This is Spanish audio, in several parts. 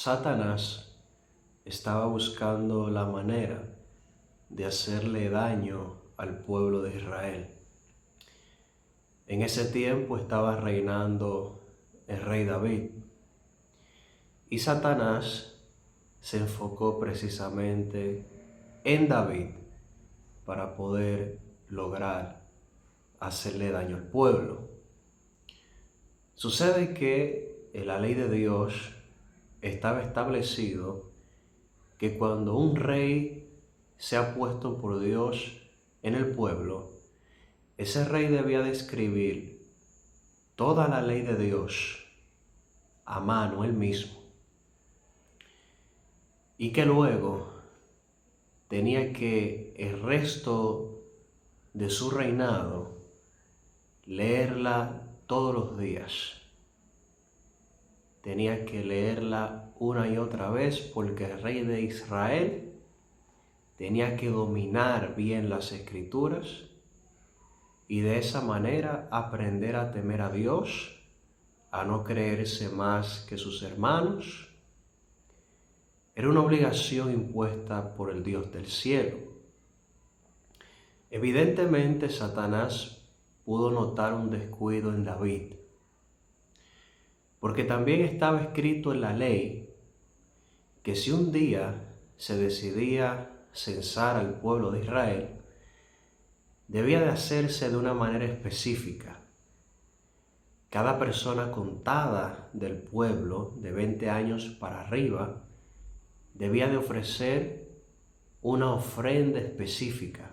Satanás estaba buscando la manera de hacerle daño al pueblo de Israel. En ese tiempo estaba reinando el rey David y Satanás se enfocó precisamente en David para poder lograr hacerle daño al pueblo. Sucede que en la ley de Dios estaba establecido que cuando un rey sea puesto por Dios en el pueblo, ese rey debía de escribir toda la ley de Dios a mano él mismo, y que luego tenía que el resto de su reinado leerla todos los días. Tenía que leerla una y otra vez porque el rey de Israel tenía que dominar bien las escrituras y de esa manera aprender a temer a Dios, a no creerse más que sus hermanos. Era una obligación impuesta por el Dios del cielo. Evidentemente, Satanás pudo notar un descuido en David, porque también estaba escrito en la ley que si un día se decidía censar al pueblo de Israel, debía de hacerse de una manera específica. Cada persona contada del pueblo de 20 años para arriba debía de ofrecer una ofrenda específica.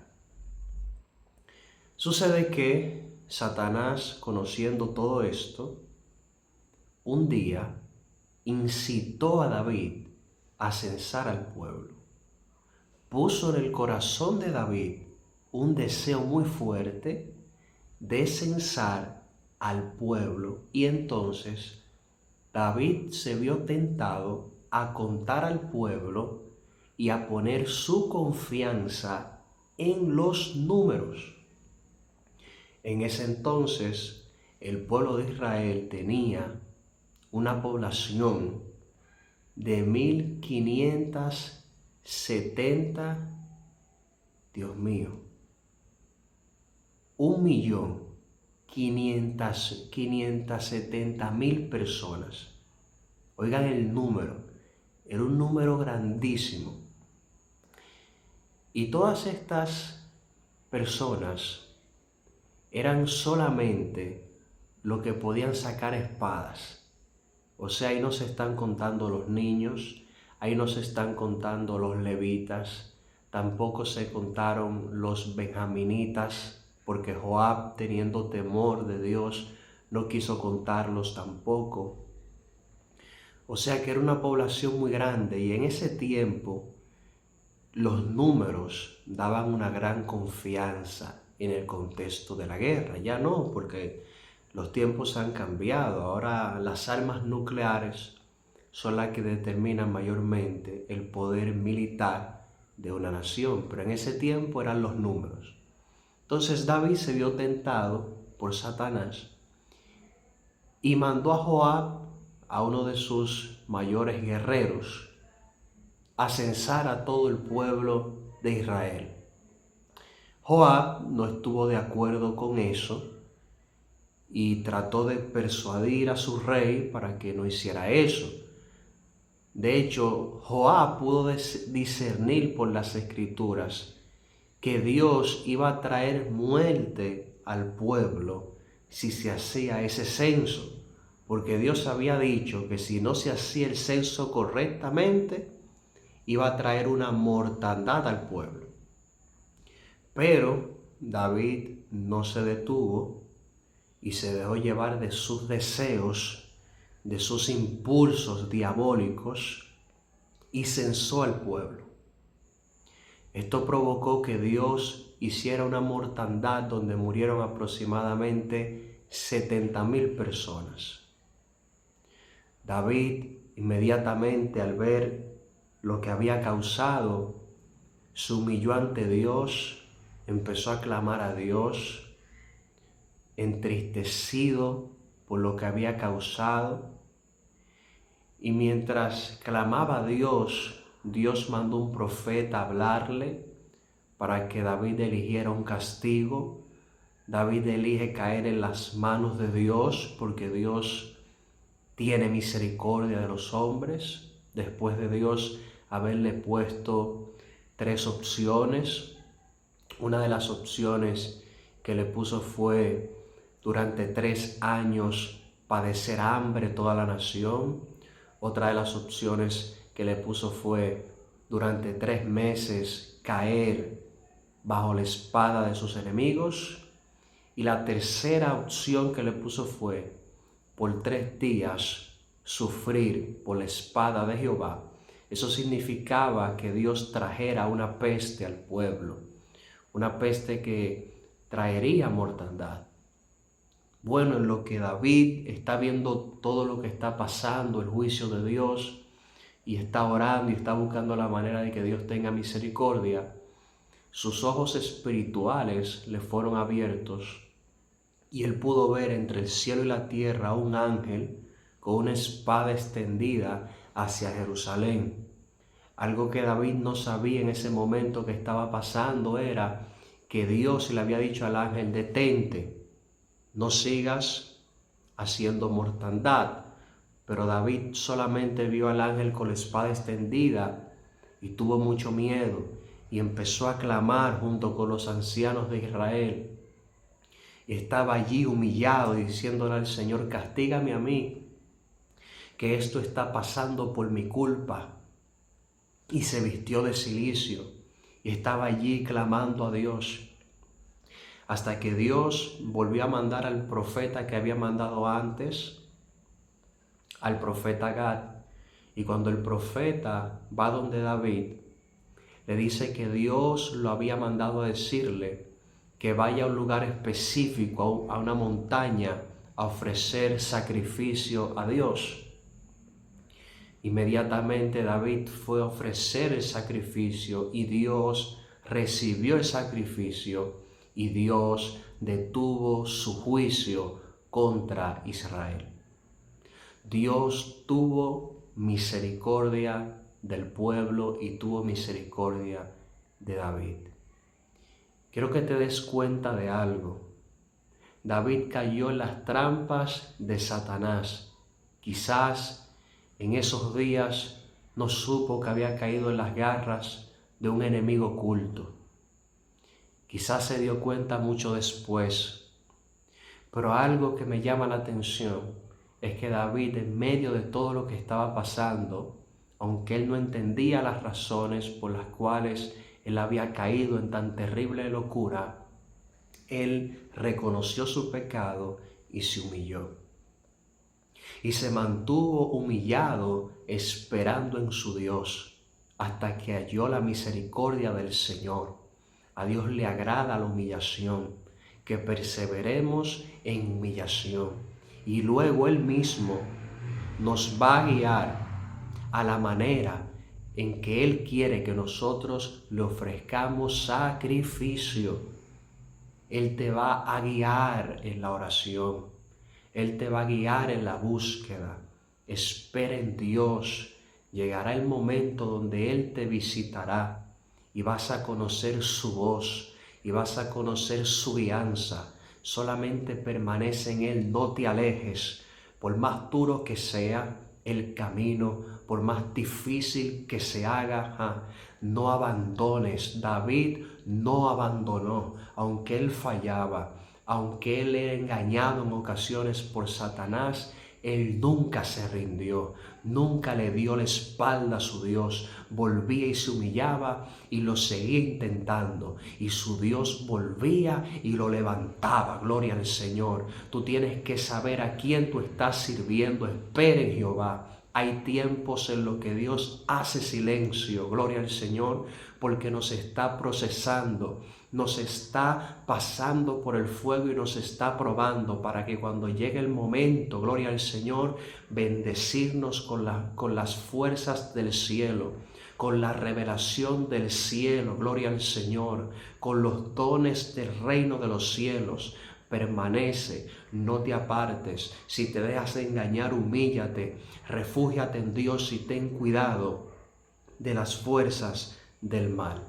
Sucede que Satanás, conociendo todo esto, un día incitó a David a censar al pueblo. Puso en el corazón de David un deseo muy fuerte de censar al pueblo, y entonces David se vio tentado a contar al pueblo y a poner su confianza en los números. En ese entonces el pueblo de Israel tenía una población de 1570, Dios mío, 1.570.000 personas. Oigan el número, era un número grandísimo. Y todas estas personas eran solamente los que podían sacar espadas. O sea, ahí no se están contando los niños, ahí no se están contando los levitas, tampoco se contaron los benjaminitas, porque Joab, teniendo temor de Dios, no quiso contarlos tampoco. O sea que era una población muy grande, y en ese tiempo los números daban una gran confianza en el contexto de la guerra. Ya no, porque los tiempos han cambiado. Ahora las armas nucleares son las que determinan mayormente el poder militar de una nación, pero en ese tiempo eran los números. Entonces David se vio tentado por Satanás y mandó a Joab, a uno de sus mayores guerreros, a censar a todo el pueblo de Israel. Joab no estuvo de acuerdo con eso y trató de persuadir a su rey para que no hiciera eso. De hecho, Joab pudo discernir por las escrituras que Dios iba a traer muerte al pueblo si se hacía ese censo, porque Dios había dicho que si no se hacía el censo correctamente, iba a traer una mortandad al pueblo. Pero David no se detuvo y se dejó llevar de sus deseos, de sus impulsos diabólicos, y censó al pueblo. Esto provocó que Dios hiciera una mortandad donde murieron aproximadamente 70.000 personas. David, inmediatamente al ver lo que había causado, se humilló ante Dios, empezó a clamar a Dios, entristecido por lo que había causado, Y mientras clamaba a Dios, Dios mandó un profeta a hablarle para que David eligiera un castigo. David elige caer en las manos de Dios porque Dios tiene misericordia de los hombres. Después de Dios haberle puesto 3 opciones, una de las opciones que le puso fue durante 3 años padecer hambre toda la nación. Otra de las opciones que le puso fue durante 3 meses caer bajo la espada de sus enemigos. Y la tercera opción que le puso fue por 3 días sufrir por la espada de Jehová. Eso significaba que Dios trajera una peste al pueblo, una peste que traería mortandad. Bueno, en lo que David está viendo todo lo que está pasando, el juicio de Dios, y está orando y está buscando la manera de que Dios tenga misericordia, sus ojos espirituales le fueron abiertos y él pudo ver entre el cielo y la tierra un ángel con una espada extendida hacia Jerusalén. Algo que David no sabía en ese momento que estaba pasando era que Dios le había dicho al ángel: detente, no sigas haciendo mortandad. Pero David solamente vio al ángel con la espada extendida y tuvo mucho miedo y empezó a clamar junto con los ancianos de Israel. Y estaba allí humillado diciéndole al Señor: castígame a mí, que esto está pasando por mi culpa. Y se vistió de cilicio y estaba allí clamando a Dios, hasta que Dios volvió a mandar al profeta que había mandado antes, al profeta Gad. Y cuando el profeta va donde David, le dice que Dios lo había mandado a decirle que vaya a un lugar específico, a una montaña, a ofrecer sacrificio a Dios. Inmediatamente David fue a ofrecer el sacrificio y Dios recibió el sacrificio y Dios detuvo su juicio contra Israel. Dios tuvo misericordia del pueblo y tuvo misericordia de David. Quiero que te des cuenta de algo. David cayó en las trampas de Satanás. Quizás en esos días no supo que había caído en las garras de un enemigo oculto. Quizás se dio cuenta mucho después. Pero algo que me llama la atención es que David, en medio de todo lo que estaba pasando, aunque él no entendía las razones por las cuales él había caído en tan terrible locura, él reconoció su pecado y se humilló. Y se mantuvo humillado esperando en su Dios hasta que halló la misericordia del Señor. A Dios le agrada la humillación, que perseveremos en humillación. Y luego Él mismo nos va a guiar a la manera en que Él quiere que nosotros le ofrezcamos sacrificio. Él te va a guiar en la oración. Él te va a guiar en la búsqueda. Espera en Dios. Llegará el momento donde Él te visitará y vas a conocer su voz y vas a conocer su guianza. Solamente permanece en Él, no te alejes. Por más duro que sea el camino, por más difícil que se haga, no abandones. David no abandonó, aunque él fallaba, aunque él era engañado en ocasiones por Satanás, él nunca se rindió, nunca le dio la espalda a su Dios, volvía y se humillaba y lo seguía intentando, y su Dios volvía y lo levantaba. Gloria al Señor. Tú tienes que saber a quién tú estás sirviendo. Espera en Jehová. Hay tiempos en los que Dios hace silencio, gloria al Señor, porque nos está procesando, nos está pasando por el fuego y nos está probando para que cuando llegue el momento, gloria al Señor, bendecirnos con las fuerzas del cielo, con la revelación del cielo, gloria al Señor, con los dones del reino de los cielos, permanece, no te apartes. Si te dejas engañar, humíllate, refúgiate en Dios y ten cuidado de las fuerzas del mal.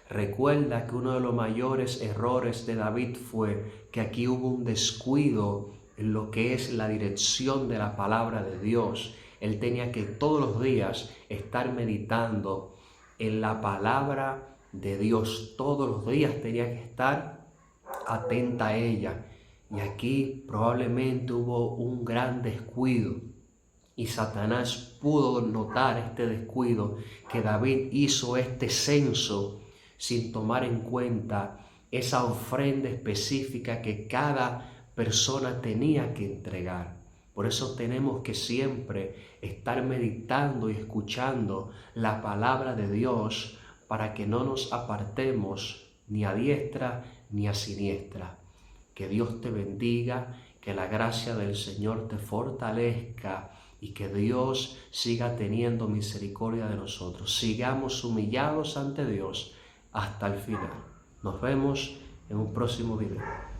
Recuerda que uno de los mayores errores de David fue que aquí hubo un descuido en lo que es la dirección de la palabra de Dios. Él tenía que todos los días estar meditando en la palabra de Dios. Todos los días tenía que estar atenta a ella. Y aquí probablemente hubo un gran descuido. Y Satanás pudo notar este descuido, que David hizo este censo sin tomar en cuenta esa ofrenda específica que cada persona tenía que entregar. Por eso tenemos que siempre estar meditando y escuchando la palabra de Dios para que no nos apartemos ni a diestra ni a siniestra. Que Dios te bendiga, que la gracia del Señor te fortalezca y que Dios siga teniendo misericordia de nosotros. Sigamos humillados ante Dios hasta el final. Nos vemos en un próximo video.